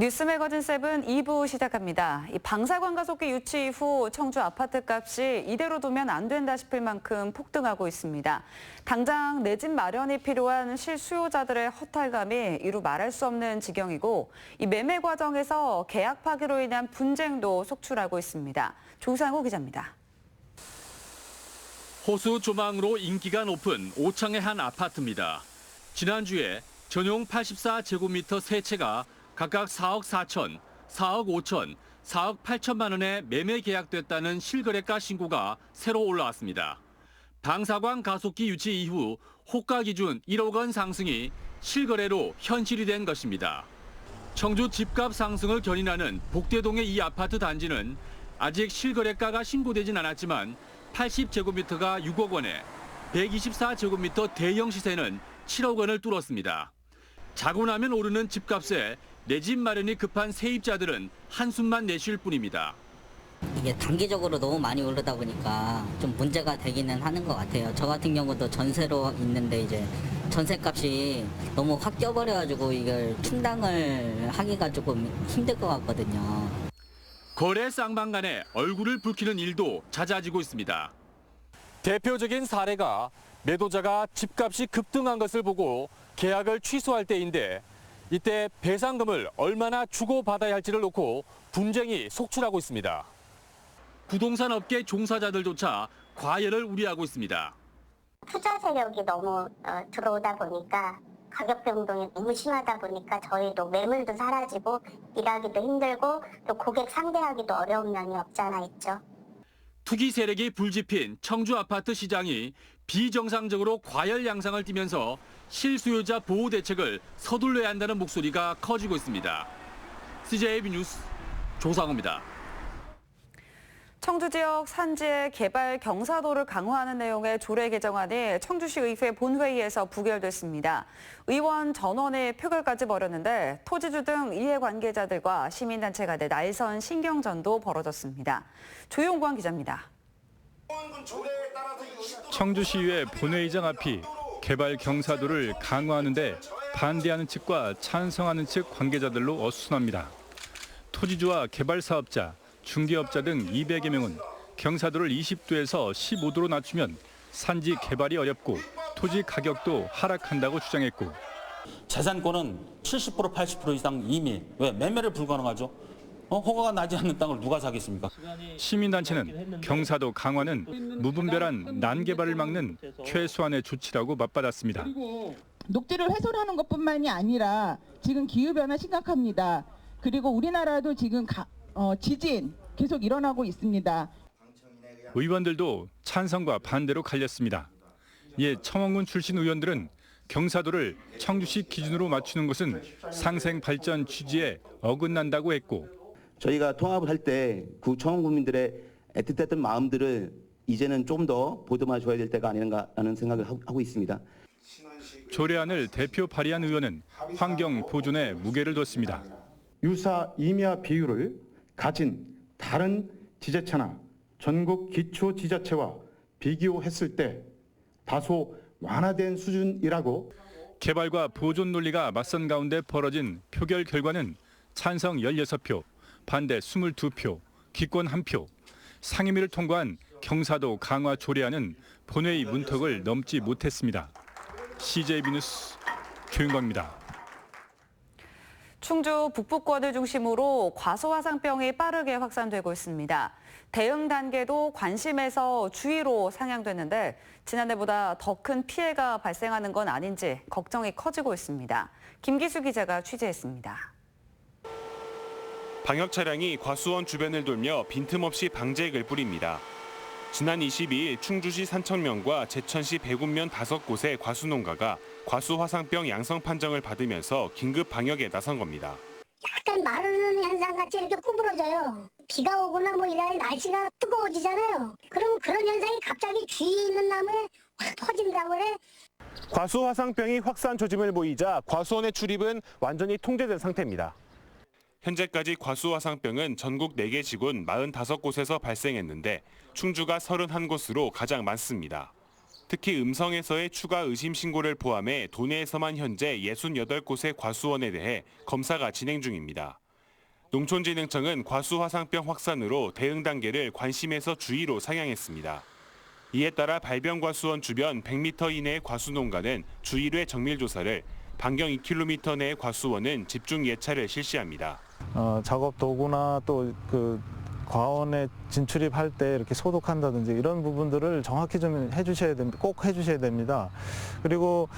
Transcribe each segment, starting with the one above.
뉴스 매거진 7 2부 시작합니다. 이 방사관 가속기 유치 이후 청주 아파트 값이 이대로 두면 안 된다 싶을 만큼 폭등하고 있습니다. 당장 내 집 마련이 필요한 실수요자들의 허탈감이 이루 말할 수 없는 지경이고 이 매매 과정에서 계약 파기로 인한 분쟁도 속출하고 있습니다. 조상우 기자입니다. 호수 조망으로 인기가 높은 오창의 한 아파트입니다. 지난주에 전용 84제곱미터 세 채가 각각 4억 4천, 4억 5천, 4억 8천만 원에 매매 계약됐다는 실거래가 신고가 새로 올라왔습니다. 방사관 가속기 유치 이후 호가 기준 1억 원 상승이 실거래로 현실이 된 것입니다. 청주 집값 상승을 견인하는 복대동의 이 아파트 단지는 아직 실거래가가 신고되진 않았지만 80제곱미터가 6억 원에 124제곱미터 대형 시세는 7억 원을 뚫었습니다. 자고 나면 오르는 집값에 내 집 마련이 급한 세입자들은 한숨만 내쉴 뿐입니다. 이게 단기적으로 너무 많이 오르다 보니까 좀 문제가 되기는 하는 것 같아요. 저 같은 경우도 전세로 있는데 이제 전세값이 너무 확 뛰어버려가지고 이걸 충당을 하기가 조금 힘들 것 같거든요. 거래 쌍방간에 얼굴을 붉히는 일도 잦아지고 있습니다. 대표적인 사례가 매도자가 집값이 급등한 것을 보고 계약을 취소할 때인데 이때 배상금을 얼마나 주고받아야 할지를 놓고 분쟁이 속출하고 있습니다. 부동산 업계 종사자들조차 과열을 우려하고 있습니다. 투자 세력이 너무 들어오다 보니까 가격 변동이 너무 심하다 보니까 저희도 매물도 사라지고 일하기도 힘들고 또 고객 상대하기도 어려운 면이 없잖아 있죠. 투기 세력이 불집힌 청주 아파트 시장이 비정상적으로 과열 양상을 띠면서 실수요자 보호 대책을 서둘러야 한다는 목소리가 커지고 있습니다. CJB 뉴스 조상우입니다. 청주 지역 산지의 개발 경사도를 강화하는 내용의 조례 개정안이 청주시 의회 본회의에서 부결됐습니다. 의원 전원이 표결까지 벌였는데 토지주 등 이해관계자들과 시민단체 간의 날선 신경전도 벌어졌습니다. 조용광 기자입니다. 청주시의회 본회의장 앞이 개발 경사도를 강화하는 데 반대하는 측과 찬성하는 측 관계자들로 어수선합니다. 토지주와 개발사업자, 중개업자 등 200여 명은 경사도를 20도에서 15도로 낮추면 산지 개발이 어렵고 토지 가격도 하락한다고 주장했고 재산권은 70% 80% 이상 이미 왜 매매를 불가능하죠? 허가가 나지 않는 땅을 누가 사겠습니까? 시민단체는 경사도 강화는 무분별한 난개발을 막는 최소한의 조치라고 맞받았습니다. 녹지를 훼손하는 것뿐만이 아니라 지금 기후변화 심각합니다. 그리고 우리나라도 지금 지진 계속 일어나고 있습니다. 의원들도 찬성과 반대로 갈렸습니다. 이에 청원군 출신 의원들은 경사도를 청주시 기준으로 맞추는 것은 상생 발전 취지에 어긋난다고 했고 저희가 통합을 할 때 그 청원군민들의 애틋했던 마음들을 이제는 좀 더 보듬어 줘야 될 때가 아닌가라는 생각을 하고 있습니다. 조례안을 대표 발의한 의원은 환경 보존에 무게를 뒀습니다. 유사 임야 비율을 가진 다른 지자체나 전국 기초지자체와 비교했을 때 다소 완화된 수준이라고. 개발과 보존 논리가 맞선 가운데 벌어진 표결 결과는 찬성 16표, 반대 22표, 기권 1표. 상임위를 통과한 경사도 강화 조례안은 본회의 문턱을 넘지 못했습니다. CJB 뉴스 조윤광입니다. 충주 북부권을 중심으로 과소화상병이 빠르게 확산되고 있습니다. 대응 단계도 관심에서 주의로 상향됐는데 지난해보다 더 큰 피해가 발생하는 건 아닌지 걱정이 커지고 있습니다. 김기수 기자가 취재했습니다. 방역 차량이 과수원 주변을 돌며 빈틈없이 방제액을 뿌립니다. 지난 22일 충주시 산청면과 제천시 백운면 5곳의 과수농가가 과수화상병 양성 판정을 받으면서 긴급 방역에 나선 겁니다. 약간 마르는 현상같이 이렇게 구부러져요. 비가 오거나 뭐 이런 날씨가 뜨거워지잖아요. 그럼 그런 현상이 갑자기 주위에 있는 나무에 확 터진다고 그래. 과수화상병이 확산 조짐을 보이자 과수원의 출입은 완전히 통제된 상태입니다. 현재까지 과수화상병은 전국 4개 지군 45곳에서 발생했는데 충주가 31곳으로 가장 많습니다. 특히 음성에서의 추가 의심 신고를 포함해 도내에서만 현재 68곳의 과수원에 대해 검사가 진행 중입니다. 농촌진흥청은 과수화상병 확산으로 대응 단계를 관심에서 주의로 상향했습니다. 이에 따라 발병과수원 주변 100m 이내의 과수농가는 주의뢰 정밀조사를, 반경 2km 내의 과수원은 집중 예찰을 실시합니다. 작업 도구나 또 그 과원에 진출입할 때 이렇게 소독한다든지 이런 부분들을 정확히 좀 해주셔야 됩니다. 꼭 해주셔야 됩니다. 그리고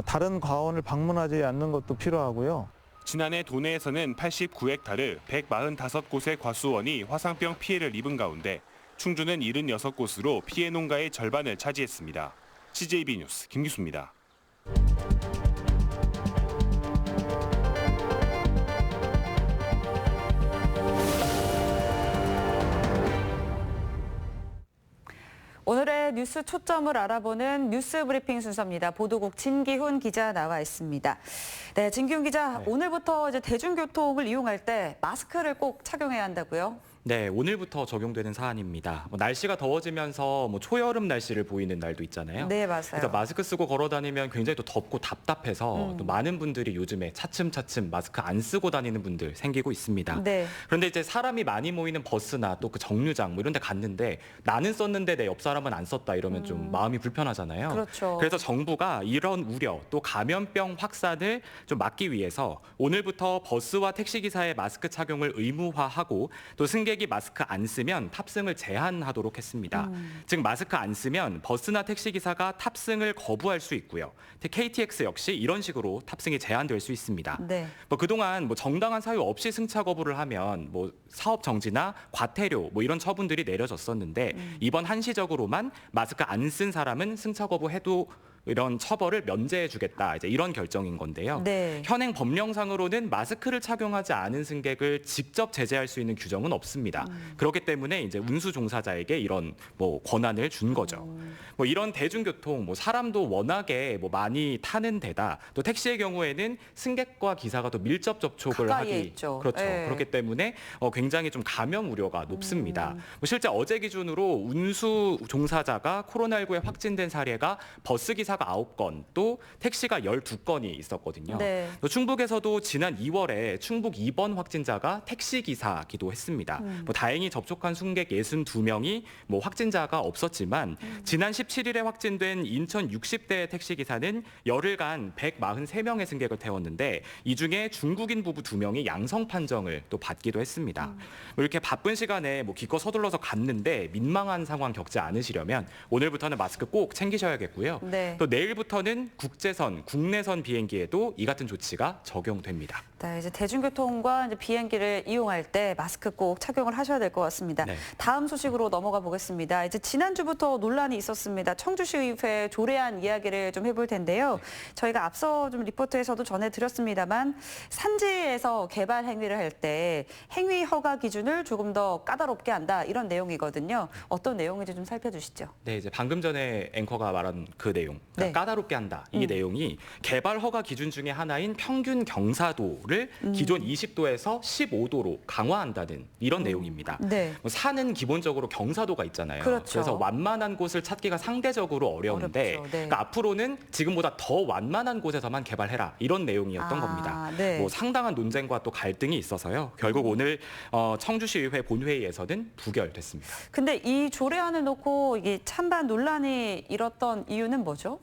다른 과원을 방문하지 않는 것도 필요하고요. 지난해 도내에서는 89헥타르 145곳의 과수원이 화상병 피해를 입은 가운데 충주는 76곳으로 피해 농가의 절반을 차지했습니다. CJB 뉴스 김기수입니다. 오늘의 뉴스 초점을 알아보는 뉴스 브리핑 순서입니다. 보도국 진기훈 기자 나와 있습니다. 네, 진기훈 기자, 오늘부터 이제 대중교통을 이용할 때 마스크를 꼭 착용해야 한다고요? 네, 오늘부터 적용되는 사안입니다. 날씨가 더워지면서 초여름 날씨를 보이는 날도 있잖아요. 네, 맞아요. 그래서 마스크 쓰고 걸어 다니면 굉장히 또 덥고 답답해서 또 많은 분들이 요즘에 차츰차츰 마스크 안 쓰고 다니는 분들 생기고 있습니다. 네. 그런데 이제 사람이 많이 모이는 버스나 또 그 정류장 이런 데 갔는데 나는 썼는데 내 옆 사람은 안 썼다 이러면 좀 마음이 불편하잖아요. 그렇죠. 그래서 정부가 이런 우려 또 감염병 확산을 좀 막기 위해서 오늘부터 버스와 택시 기사의 마스크 착용을 의무화하고 또 승객이 마스크 안 쓰면 탑승을 제한하도록 했습니다. 즉 마스크 안 쓰면 버스나 택시 기사가 탑승을 거부할 수 있고요. KTX 역시 이런 식으로 탑승이 제한될 수 있습니다. 네. 그동안 정당한 사유 없이 승차 거부를 하면 사업 정지나 과태료 이런 처분들이 내려졌었는데 이번 한시적으로만 마스크 안 쓴 사람은 승차 거부해도 이런 처벌을 면제해주겠다 이제 이런 결정인 건데요. 네. 현행 법령상으로는 마스크를 착용하지 않은 승객을 직접 제재할 수 있는 규정은 없습니다. 그렇기 때문에 이제 운수 종사자에게 이런 권한을 준 거죠. 이런 대중교통 사람도 워낙에 많이 타는 데다 또 택시의 경우에는 승객과 기사가 또 밀접 접촉을 가까이에 하기 있죠. 그렇죠. 네. 그렇기 때문에 굉장히 좀 감염 우려가 높습니다. 실제 어제 기준으로 운수 종사자가 코로나19에 확진된 사례가 버스 기사가 9건, 또 택시가 12건이 있었거든요. 네. 또 충북에서도 지난 2월에 충북 2번 확진자가 택시 기사기도 했습니다. 다행히 접촉한 승객 62명이 확진자가 없었지만 지난 17일에 확진된 인천 60대 택시 기사는 열흘간 143명의 승객을 태웠는데 이 중에 중국인 부부 2명이 양성 판정을 또 받기도 했습니다. 이렇게 바쁜 시간에 기껏 서둘러서 갔는데 민망한 상황 겪지 않으시려면 오늘부터는 마스크 꼭 챙기셔야겠고요. 네. 또 내일부터는 국제선, 국내선 비행기에도 이 같은 조치가 적용됩니다. 네, 이제 대중교통과 이제 비행기를 이용할 때 마스크 꼭 착용을 하셔야 될 것 같습니다. 네. 다음 소식으로 넘어가 보겠습니다. 이제 지난주부터 논란이 있었습니다. 청주시의회 조례안 이야기를 좀 해볼 텐데요. 저희가 앞서 좀 리포트에서도 전해드렸습니다만 산지에서 개발 행위를 할 때 행위 허가 기준을 조금 더 까다롭게 한다 이런 내용이거든요. 어떤 내용인지 좀 살펴주시죠. 네, 이제 방금 전에 앵커가 말한 그 내용, 그러니까 네. 까다롭게 한다. 이 내용이 개발 허가 기준 중에 하나인 평균 경사도를 기존 20도에서 15도로 강화한다는 이런 내용입니다. 네. 산은 기본적으로 경사도가 있잖아요. 그렇죠. 래서 완만한 곳을 찾기가 상대적으로 어려운데 어렵죠. 네. 그러니까 앞으로는 지금보다 더 완만한 곳에서만 개발해라 이런 내용이었던 겁니다. 네. 상당한 논쟁과 또 갈등이 있어서요. 결국 오늘 청주시의회 본회의에서는 부결됐습니다. 근데 이 조례안을 놓고 이게 찬반 논란이 일었던 이유는 뭐죠?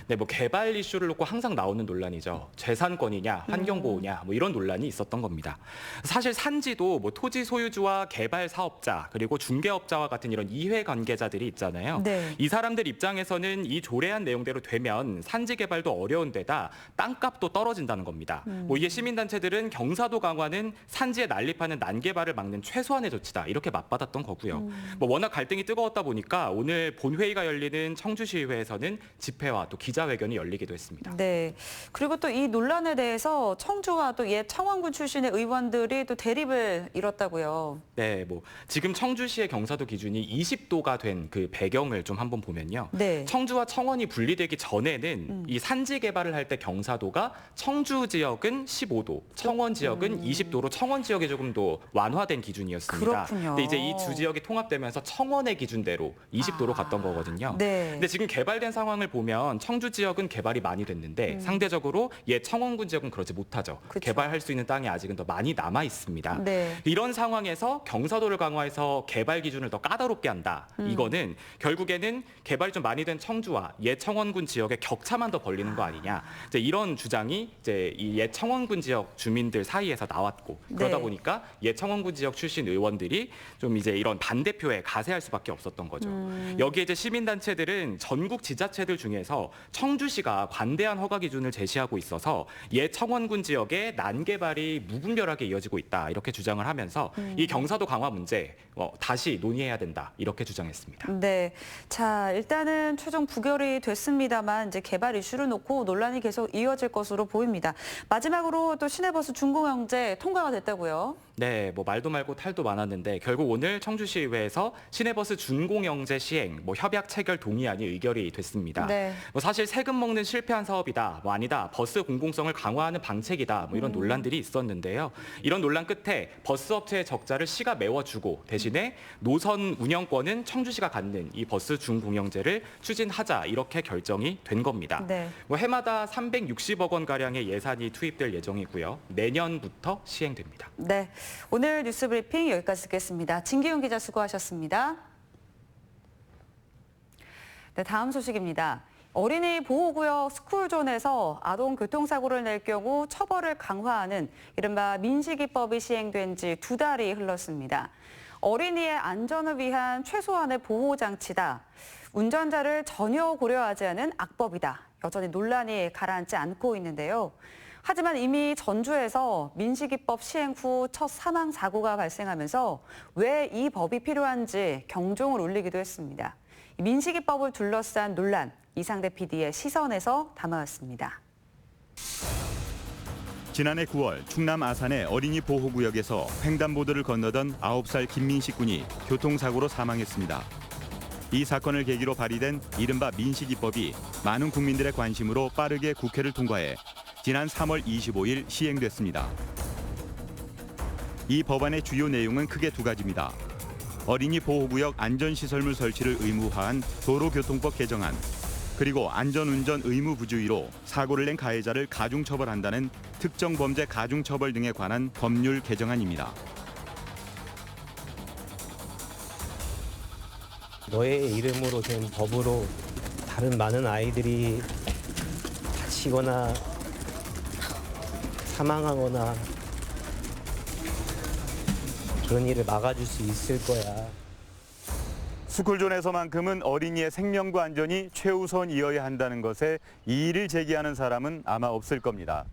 네, 개발 이슈를 놓고 항상 나오는 논란이죠. 재산권이냐, 환경보호냐, 이런 논란이 있었던 겁니다. 사실 산지도 토지 소유주와 개발 사업자 그리고 중개업자와 같은 이런 이해 관계자들이 있잖아요. 네. 이 사람들 입장에서는 이 조례안 내용대로 되면 산지 개발도 어려운 데다 땅값도 떨어진다는 겁니다. 이에 시민단체들은 경사도 강화는 산지에 난립하는 난개발을 막는 최소한의 조치다 이렇게 맞받았던 거고요. 워낙 갈등이 뜨거웠다 보니까 오늘 본회의가 열리는 청주시의회에서는 집회와 또 기자회견이 열리기도 했습니다. 네. 그리고 또 이 논란에 대해서 청주와 또 옛 청원군 출신의 의원들이 또 대립을 이뤘다고요. 네, 지금 청주시의 경사도 기준이 20도가 된 그 배경을 좀 한번 보면요. 네. 청주와 청원이 분리되기 전에는 이 산지 개발을 할 때 경사도가 청주 지역은 15도, 청원 지역은 20도로 청원 지역이 조금 더 완화된 기준이었습니다. 그렇군요. 근데 이제 이 두 지역이 통합되면서 청원의 기준대로 20도로 갔던 거거든요. 네. 근데 지금 개발된 상황을 보면 청주 지역은 개발이 많이 됐는데 상대적으로 옛 청원군 지역은 그러지 못하죠. 그쵸. 개발할 수 있는 땅이 아직은 더 많이 남아 있습니다. 네. 이런 상황에서 경사도를 강화해서 개발 기준을 더 까다롭게 한다. 이거는 결국에는 개발이 좀 많이 된 청주와 옛 청원군 지역의 격차만 더 벌리는 거 아니냐. 이제 이런 주장이 이제 이 옛 청원군 지역 주민들 사이에서 나왔고 그러다 네. 보니까 옛 청원군 지역 출신 의원들이 좀 이제 이런 반대표에 가세할 수밖에 없었던 거죠. 여기에 이제 시민단체들은 전국 지자체들 중에서 청주시가 관대한 허가 기준을 제시하고 있어서 옛 청원군 지역의 난개발이 무분별하게 이어지고 있다 이렇게 주장을 하면서 이 경사도 강화 문제 다시 논의해야 된다 이렇게 주장했습니다. 네, 자 일단은 최종 부결이 됐습니다만 이제 개발 이슈를 놓고 논란이 계속 이어질 것으로 보입니다. 마지막으로 또 시내버스 준공영제 통과가 됐다고요? 네, 뭐 말도 말고 탈도 많았는데 결국 오늘 청주시의회에서 시내버스 준공영제 시행 협약 체결 동의안이 의결이 됐습니다. 네. 뭐 사실 세금 먹는 실패한 사업이다, 뭐 아니다, 버스 공공성을 강화하는 방책이다, 뭐 이런 논란들이 있었는데요. 이런 논란 끝에 버스 업체의 적자를 시가 메워주고 대신에 노선 운영권은 청주시가 갖는 이 버스 준공영제를 추진하자 이렇게 결정이 된 겁니다. 네. 뭐 해마다 360억 원 가량의 예산이 투입될 예정이고요. 내년부터 시행됩니다. 네, 오늘 뉴스 브리핑 여기까지 듣겠습니다. 진기훈 기자 수고하셨습니다. 네, 다음 소식입니다. 어린이 보호구역 스쿨존에서 아동 교통사고를 낼 경우 처벌을 강화하는 이른바 민식이법이 시행된 지 2달이 흘렀습니다. 어린이의 안전을 위한 최소한의 보호장치다. 운전자를 전혀 고려하지 않은 악법이다. 여전히 논란이 가라앉지 않고 있는데요. 하지만 이미 전주에서 민식이법 시행 후 첫 사망 사고가 발생하면서 왜 이 법이 필요한지 경종을 울리기도 했습니다. 민식이법을 둘러싼 논란, 이상대 PD의 시선에서 담아왔습니다. 지난해 9월 충남 아산의 어린이 보호구역에서 횡단보도를 건너던 9살 김민식 군이 교통사고로 사망했습니다. 이 사건을 계기로 발의된 이른바 민식이법이 많은 국민들의 관심으로 빠르게 국회를 통과해 지난 3월 25일 시행됐습니다. 이 법안의 주요 내용은 크게 2가지입니다. 어린이 보호구역 안전시설물 설치를 의무화한 도로교통법 개정안, 그리고 안전운전 의무 부주의로 사고를 낸 가해자를 가중처벌한다는 특정범죄 가중처벌 등에 관한 법률 개정안입니다. 너의 이름으로 된 법으로 다른 많은 아이들이 다치거나 사망하거나 그런 일을 막아줄 수 있을 거야. 스쿨존에서만큼은 어린이의 생명과 안전이 최우선이어야 한다는 것에 이의를 제기하는 사람은 아마 없을 겁니다.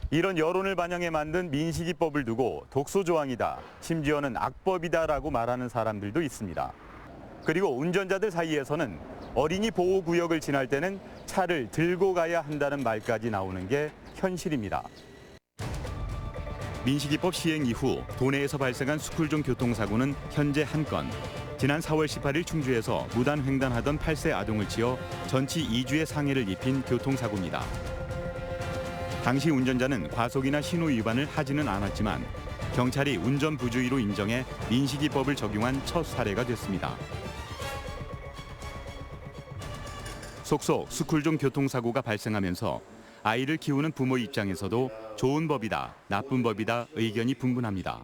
이런 여론을 반영해 만든 민식이법을 두고 독소조항이다, 심지어는 악법이다라고 말하는 사람들도 있습니다. 그리고 운전자들 사이에서는 어린이 보호구역을 지날 때는 차를 들고 가야 한다는 말까지 나오는 게 현실입니다. 민식이법 시행 이후 도내에서 발생한 스쿨존 교통사고는 현재 1건. 지난 4월 18일 충주에서 무단 횡단하던 8세 아동을 치어 전치 2주의 상해를 입힌 교통사고입니다. 당시 운전자는 과속이나 신호 위반을 하지는 않았지만 경찰이 운전 부주의로 인정해 민식이법을 적용한 첫 사례가 됐습니다. 속속 스쿨존 교통사고가 발생하면서 아이를 키우는 부모 입장에서도 좋은 법이다, 나쁜 법이다 의견이 분분합니다.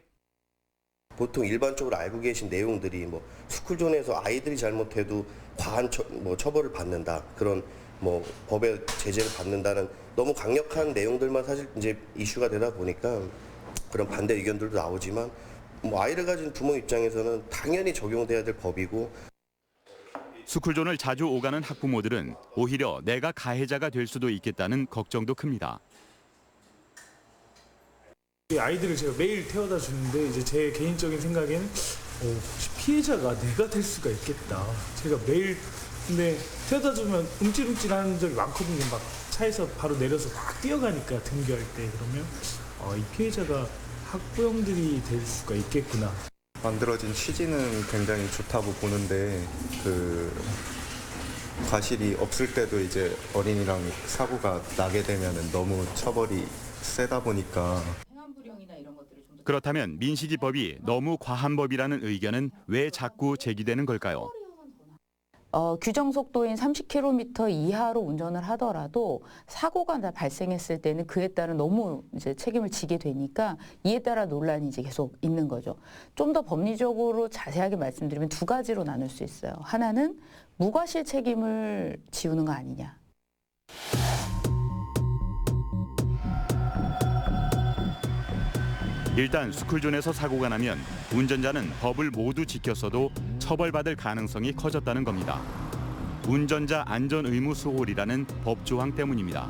보통 일반적으로 알고 계신 내용들이 스쿨존에서 아이들이 잘못해도 과한 처벌을 받는다, 그런 법의 제재를 받는다는 너무 강력한 내용들만 사실 이제 이슈가 되다 보니까 그런 반대 의견들도 나오지만 아이를 가진 부모 입장에서는 당연히 적용돼야 될 법이고. 스쿨존을 자주 오가는 학부모들은 오히려 내가 가해자가 될 수도 있겠다는 걱정도 큽니다. 아이들을 제가 매일 태워다 주는데 이제 제 개인적인 생각에는 혹시 피해자가 내가 될 수가 있겠다. 제가 매일 근데 태워다 주면 움찔움찔하는 적이 많거든요. 막 차에서 바로 내려서 막 뛰어가니까 등교할 때 그러면 이 피해자가 학부형들이 될 수가 있겠구나. 만들어진 취지는 굉장히 좋다고 보는데 과실이 없을 때도 이제 어린이랑 사고가 나게 되면 너무 처벌이 세다 보니까. 그렇다면 민식이법이 너무 과한 법이라는 의견은 왜 자꾸 제기되는 걸까요? 규정 속도인 30km 이하로 운전을 하더라도 사고가 발생했을 때는 그에 따른 너무 이제 책임을 지게 되니까 이에 따라 논란이 이제 계속 있는 거죠. 좀 더 법리적으로 자세하게 말씀드리면 두 가지로 나눌 수 있어요. 하나는 무과실 책임을 지우는 거 아니냐. 일단 스쿨존에서 사고가 나면 운전자는 법을 모두 지켰어도 처벌받을 가능성이 커졌다는 겁니다. 운전자 안전 의무 수홀이라는 법 조항 때문입니다.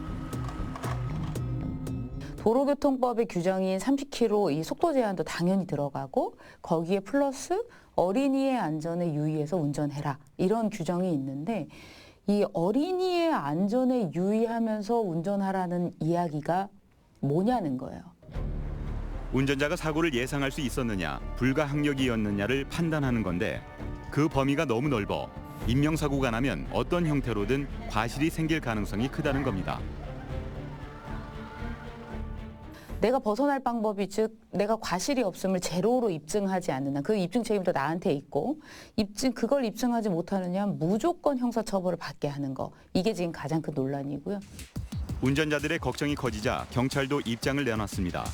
도로교통법의 규정인 30km 이 속도 제한도 당연히 들어가고 거기에 플러스 어린이의 안전에 유의해서 운전해라 이런 규정이 있는데 이 어린이의 안전에 유의하면서 운전하라는 이야기가 뭐냐는 거예요. 운전자가 사고를 예상할 수 있었느냐, 불가항력이었느냐를 판단하는 건데 그 범위가 너무 넓어 인명사고가 나면 어떤 형태로든 과실이 생길 가능성이 크다는 겁니다. 내가 벗어날 방법이 즉 내가 과실이 없음을 제로로 입증하지 않는 그 입증 책임도 나한테 있고 그걸 입증하지 못하느냐 무조건 형사처벌을 받게 하는 거 이게 지금 가장 큰 논란이고요. 운전자들의 걱정이 커지자 경찰도 입장을 내놨습니다.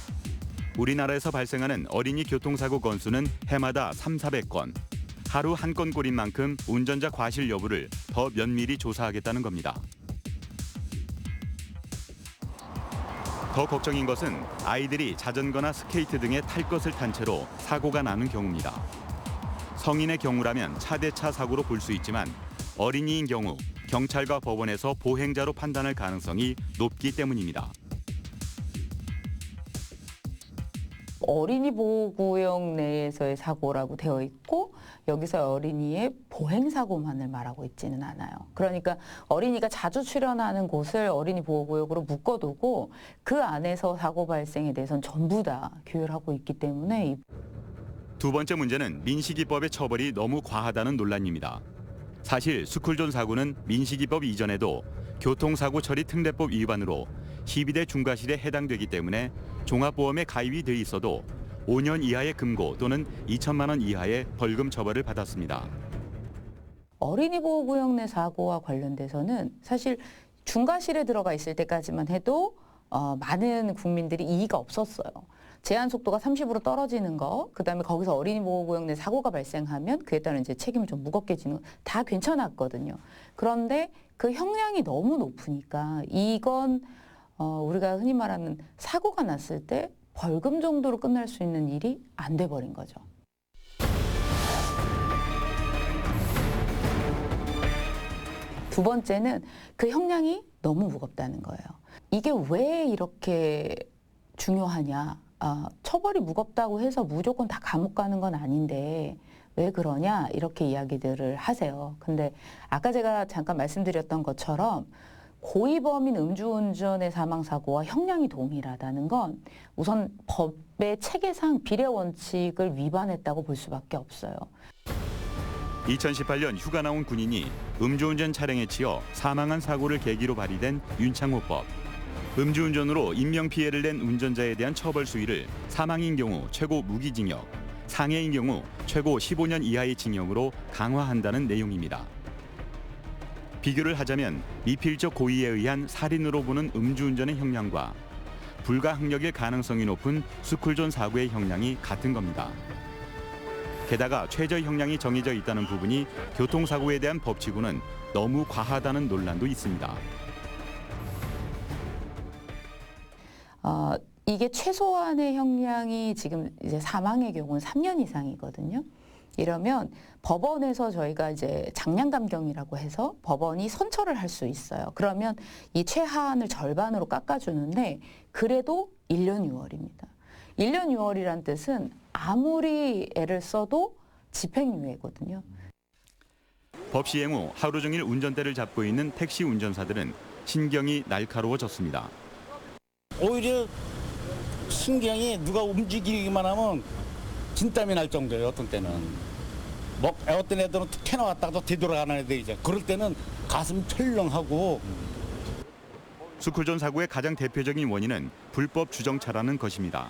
우리나라에서 발생하는 어린이 교통사고 건수는 해마다 300~400건. 하루 한 건꼴인 만큼 운전자 과실 여부를 더 면밀히 조사하겠다는 겁니다. 더 걱정인 것은 아이들이 자전거나 스케이트 등에 탈 것을 탄 채로 사고가 나는 경우입니다. 성인의 경우라면 차대차 사고로 볼 수 있지만 어린이인 경우 경찰과 법원에서 보행자로 판단할 가능성이 높기 때문입니다. 어린이 보호구역 내에서의 사고라고 되어 있고 여기서 어린이의 보행사고만을 말하고 있지는 않아요. 그러니까 어린이가 자주 출연하는 곳을 어린이 보호구역으로 묶어두고 그 안에서 사고 발생에 대해서는 전부 다 규율하고 있기 때문에 두 번째 문제는 민식이법의 처벌이 너무 과하다는 논란입니다. 사실 스쿨존 사고는 민식이법 이전에도 교통사고 처리 특례법 위반으로 12대 중과실에 해당되기 때문에 종합보험에 가입이 돼 있어도 5년 이하의 금고 또는 2천만 원 이하의 벌금 처벌을 받았습니다. 어린이 보호구역 내 사고와 관련돼서는 사실 중과실에 들어가 있을 때까지만 해도 많은 국민들이 이의가 없었어요. 제한 속도가 30으로 떨어지는 거, 그다음에 거기서 어린이 보호구역 내 사고가 발생하면 그에 따른 이제 책임이 좀 무겁게 지는 거 다 괜찮았거든요. 그런데 그 형량이 너무 높으니까 이건 우리가 흔히 말하는 사고가 났을 때 벌금 정도로 끝날 수 있는 일이 안 돼 버린 거죠. 두 번째는 그 형량이 너무 무겁다는 거예요. 이게 왜 이렇게 중요하냐. 처벌이 무겁다고 해서 무조건 다 감옥 가는 건 아닌데 왜 그러냐 이렇게 이야기들을 하세요. 근데 아까 제가 잠깐 말씀드렸던 것처럼 고의범인 음주운전의 사망사고와 형량이 동일하다는 건 우선 법의 체계상 비례 원칙을 위반했다고 볼 수밖에 없어요. 2018년 휴가 나온 군인이 음주운전 차량에 치여 사망한 사고를 계기로 발의된 윤창호법. 음주운전으로 인명피해를 낸 운전자에 대한 처벌 수위를 사망인 경우 최고 무기징역, 상해인 경우 최고 15년 이하의 징역으로 강화한다는 내용입니다. 비교를 하자면 미필적 고의에 의한 살인으로 보는 음주운전의 형량과 불가항력일 가능성이 높은 스쿨존 사고의 형량이 같은 겁니다. 게다가 최저 형량이 정해져 있다는 부분이 교통사고에 대한 법치고는 너무 과하다는 논란도 있습니다. 이게 최소한의 형량이 지금 이제 사망의 경우는 3년 이상이거든요. 이러면 법원에서 저희가 이제 장량감경이라고 해서 법원이 선처를 할 수 있어요. 그러면 이 최하한을 절반으로 깎아주는데 그래도 1년 6월입니다. 1년 6월이란 뜻은 아무리 애를 써도 집행유예거든요. 법 시행 후 하루 종일 운전대를 잡고 있는 택시 운전사들은 신경이 날카로워졌습니다. 오히려 신경이 누가 움직이기만 하면 진땀이 날 정도예요. 어떤 때는 어떤 애들은 툭 해나왔다가도 뒤돌아가는 애들이죠. 그럴 때는 가슴이 철렁하고. 스쿨존 사고의 가장 대표적인 원인은 불법 주정차라는 것입니다.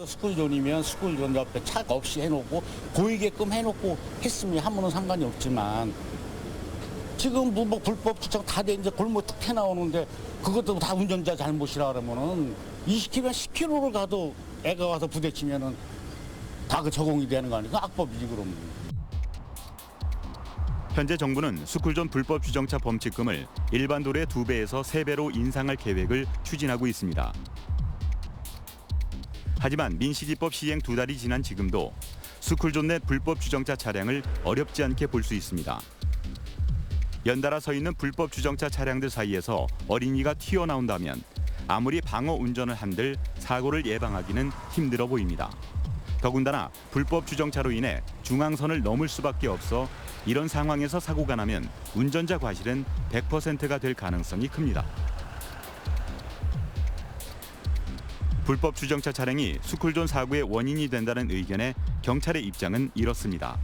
스쿨존이면 스쿨존 옆에 차가 없이 해놓고 보이게끔 해놓고 했으면 하면은 상관이 없지만 지금 뭐 불법 주차가 다 돼 이제 골목 툭 튀어나오는데 그것도 다 운전자 잘못이라 그러면은 20km, 10km를 가도 애가 와서 부딪히면은 다 그 적용이 되는 거 아니까 악법이지 그럼. 현재 정부는 스쿨존 불법 주정차 범칙금을 일반 도로의 2배에서 3배로 인상할 계획을 추진하고 있습니다. 하지만 민식이법 시행 2달이 지난 지금도 스쿨존 내 불법 주정차 차량을 어렵지 않게 볼 수 있습니다. 연달아 서 있는 불법 주정차 차량들 사이에서 어린이가 튀어나온다면 아무리 방어 운전을 한들 사고를 예방하기는 힘들어 보입니다. 더군다나 불법 주정차로 인해 중앙선을 넘을 수밖에 없어 이런 상황에서 사고가 나면 운전자 과실은 100%가 될 가능성이 큽니다. 불법 주정차 차량이 스쿨존 사고의 원인이 된다는 의견에 경찰의 입장은 이렇습니다.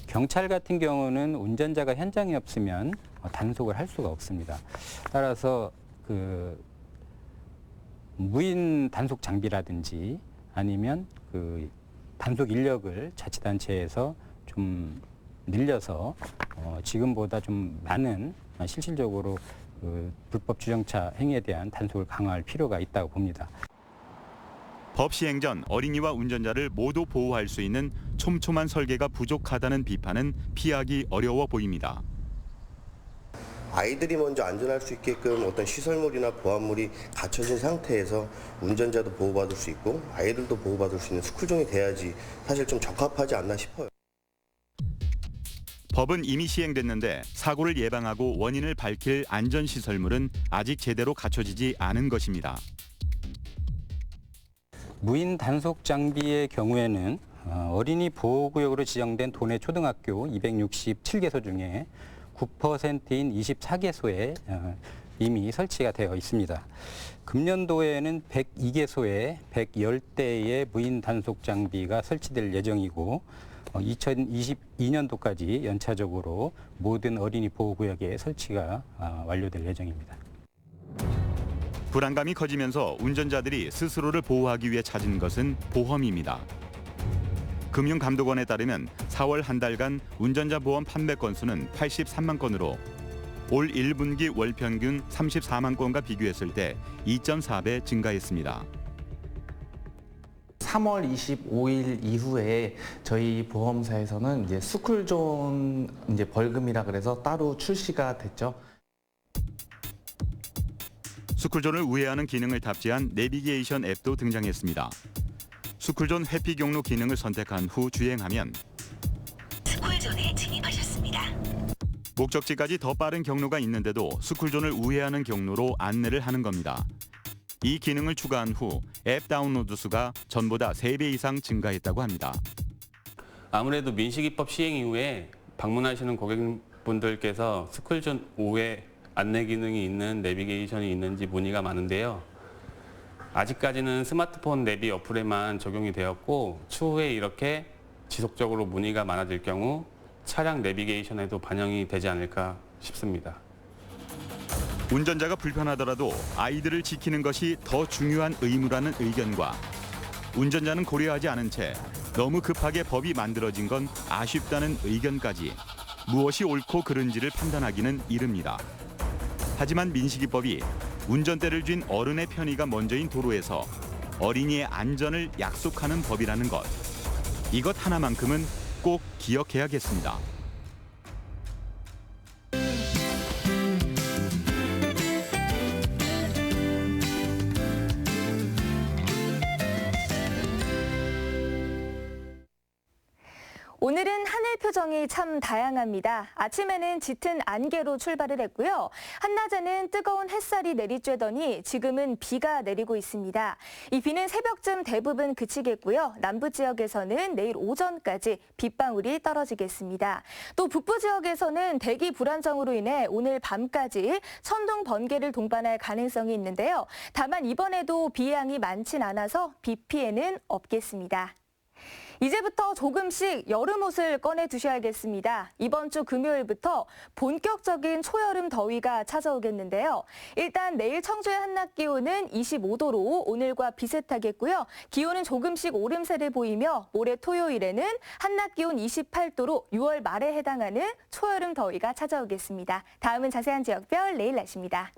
경찰 같은 경우는 운전자가 현장에 없으면 단속을 할 수가 없습니다. 따라서 그 무인 단속 장비라든지 아니면 그 단속 인력을 자치단체에서 좀 늘려서 지금보다 좀 많은 실질적으로 그 불법 주정차 행위에 대한 단속을 강화할 필요가 있다고 봅니다. 법 시행 전 어린이와 운전자를 모두 보호할 수 있는 촘촘한 설계가 부족하다는 비판은 피하기 어려워 보입니다. 아이들이 먼저 안전할 수 있게끔 어떤 시설물이나 보안물이 갖춰진 상태에서 운전자도 보호받을 수 있고 아이들도 보호받을 수 있는 스쿨존이 돼야지 사실 좀 적합하지 않나 싶어요. 법은 이미 시행됐는데 사고를 예방하고 원인을 밝힐 안전시설물은 아직 제대로 갖춰지지 않은 것입니다. 무인 단속 장비의 경우에는 어린이 보호구역으로 지정된 도내 초등학교 267개소 중에 9%인 24개소에 이미 설치가 되어 있습니다. 금년도에는 102개소에 110대의 무인 단속 장비가 설치될 예정이고 2022년도까지 연차적으로 모든 어린이 보호구역에 설치가 완료될 예정입니다. 불안감이 커지면서 운전자들이 스스로를 보호하기 위해 찾은 것은 보험입니다. 금융감독원에 따르면 4월 한 달간 운전자 보험 판매 건수는 83만 건으로 올 1분기 월 평균 34만 건과 비교했을 때 2.4배 증가했습니다. 3월 25일 이후에 저희 보험사에서는 이제 스쿨존 벌금이라 그래서 따로 출시가 됐죠. 스쿨존을 우회하는 기능을 탑재한 내비게이션 앱도 등장했습니다. 스쿨존 회피 경로 기능을 선택한 후 주행하면 스쿨존에 진입하셨습니다. 목적지까지 더 빠른 경로가 있는데도 스쿨존을 우회하는 경로로 안내를 하는 겁니다. 이 기능을 추가한 후 앱 다운로드 수가 전보다 3배 이상 증가했다고 합니다. 아무래도 민식이법 시행 이후에 방문하시는 고객분들께서 스쿨존 우회 안내 기능이 있는 내비게이션이 있는지 문의가 많은데요. 아직까지는 스마트폰 내비 어플에만 적용이 되었고 추후에 이렇게 지속적으로 문의가 많아질 경우 차량 내비게이션에도 반영이 되지 않을까 싶습니다. 운전자가 불편하더라도 아이들을 지키는 것이 더 중요한 의무라는 의견과 운전자는 고려하지 않은 채 너무 급하게 법이 만들어진 건 아쉽다는 의견까지 무엇이 옳고 그른지를 판단하기는 이릅니다. 하지만 민식이법이 운전대를 쥔 어른의 편의가 먼저인 도로에서 어린이의 안전을 약속하는 법이라는 것. 이것 하나만큼은 꼭 기억해야겠습니다. 오늘은 하늘 표정이 참 다양합니다. 아침에는 짙은 안개로 출발을 했고요. 한낮에는 뜨거운 햇살이 내리쬐더니 지금은 비가 내리고 있습니다. 이 비는 새벽쯤 대부분 그치겠고요. 남부 지역에서는 내일 오전까지 빗방울이 떨어지겠습니다. 또 북부 지역에서는 대기 불안정으로 인해 오늘 밤까지 천둥 번개를 동반할 가능성이 있는데요. 다만 이번에도 비 양이 많진 않아서 비 피해는 없겠습니다. 이제부터 조금씩 여름 옷을 꺼내 두셔야겠습니다. 이번 주 금요일부터 본격적인 초여름 더위가 찾아오겠는데요. 일단 내일 청주의 한낮 기온은 25도로 오늘과 비슷하겠고요. 기온은 조금씩 오름세를 보이며 모레 토요일에는 한낮 기온 28도로 6월 말에 해당하는 초여름 더위가 찾아오겠습니다. 다음은 자세한 지역별 내일 날씨입니다.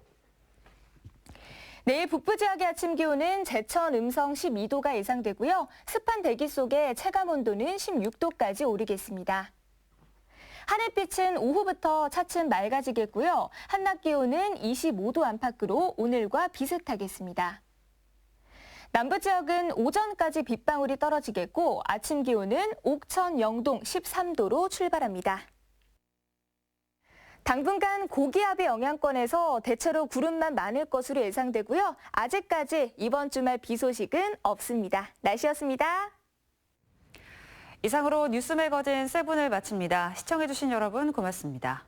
내일 북부 지역의 아침 기온은 제천, 음성 12도가 예상되고요. 습한 대기 속에 체감 온도는 16도까지 오르겠습니다. 하늘빛은 오후부터 차츰 맑아지겠고요. 한낮 기온은 25도 안팎으로 오늘과 비슷하겠습니다. 남부 지역은 오전까지 빗방울이 떨어지겠고 아침 기온은 옥천, 영동 13도로 출발합니다. 당분간 고기압의 영향권에서 대체로 구름만 많을 것으로 예상되고요. 아직까지 이번 주말 비 소식은 없습니다. 날씨였습니다. 이상으로 뉴스 매거진 세븐을 마칩니다. 시청해주신 여러분 고맙습니다.